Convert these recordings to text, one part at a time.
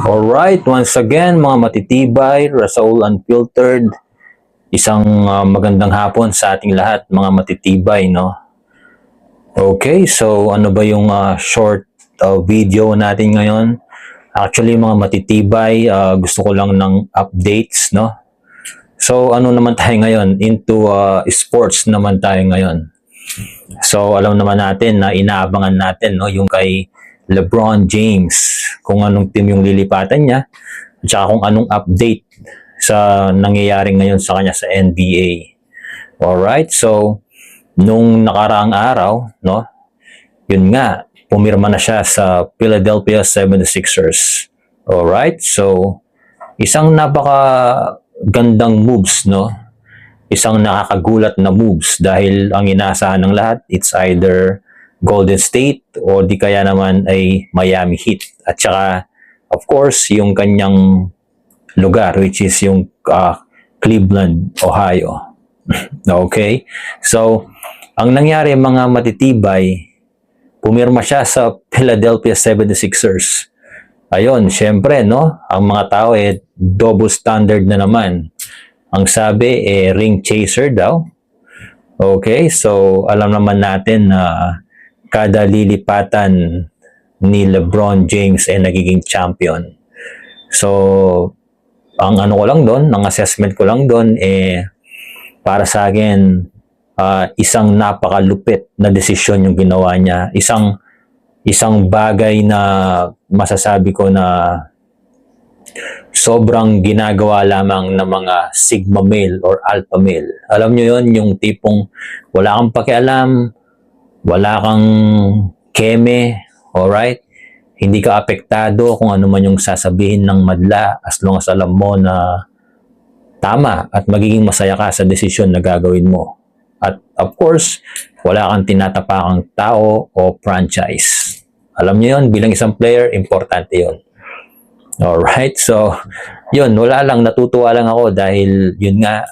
Alright, once again mga matitibay, Rasaul Unfiltered, isang magandang hapon sa ating lahat mga matitibay, no? Okay, so ano ba yung short video natin ngayon? Actually mga matitibay, gusto ko lang ng updates, no? So ano naman tayo ngayon? Into sports naman tayo ngayon. So alam naman natin na inaabangan natin, no, yung kay LeBron James, kung anong team yung lilipatan niya, at saka kung anong update sa nangyayari ngayon sa kanya sa NBA. Alright, so nung nakaraang araw, no, yun nga, pumirma na siya sa Philadelphia 76ers. Alright, so isang napaka gandang moves, no, isang nakakagulat na moves dahil ang inaasahan ng lahat, it's either Golden State o di kaya naman ay Miami Heat. At saka, of course, yung kanyang lugar, which is yung Cleveland, Ohio. Okay? So, ang nangyari mga matitibay, pumirma siya sa Philadelphia 76ers. Ayun, syempre, no? Ang mga tao double standard na naman. Ang sabi, ring chaser daw. Okay? So, alam naman natin na kada lilipatan ni LeBron James ay nagiging champion. So, ang ano ko lang doon, ang assessment ko lang doon, para sa akin, isang napakalupit na desisyon yung ginawa niya. Isang bagay na masasabi ko na sobrang ginagawa lamang ng mga sigma male or alpha male. Alam nyo yon, yung tipong wala kang pakialam, wala kang keme, alright? Hindi ka apektado kung ano man yung sasabihin ng madla as long as alam mo na tama at magiging masaya ka sa desisyon na gagawin mo. At of course, wala kang tinatapakang tao o franchise. Alam niyo yun, bilang isang player, importante yun. Alright, so yun, wala lang, natutuwa lang ako dahil yun nga,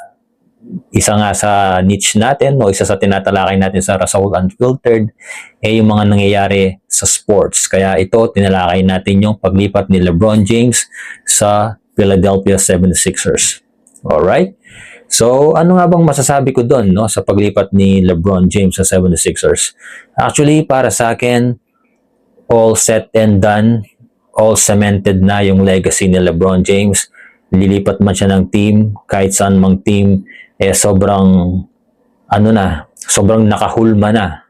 isa nga sa niche natin o isa sa tinatalakay natin sa Rasaul Unfiltered yung mga nangyayari sa sports. Kaya ito, tinalakay natin yung paglipat ni LeBron James sa Philadelphia 76ers. Alright? So, ano nga bang masasabi ko doon, no, sa paglipat ni LeBron James sa 76ers? Actually, para sa akin, all set and done, all cemented na yung legacy ni LeBron James. Lilipat man siya ng team, kahit saan mang team, sobrang, sobrang nakahulma na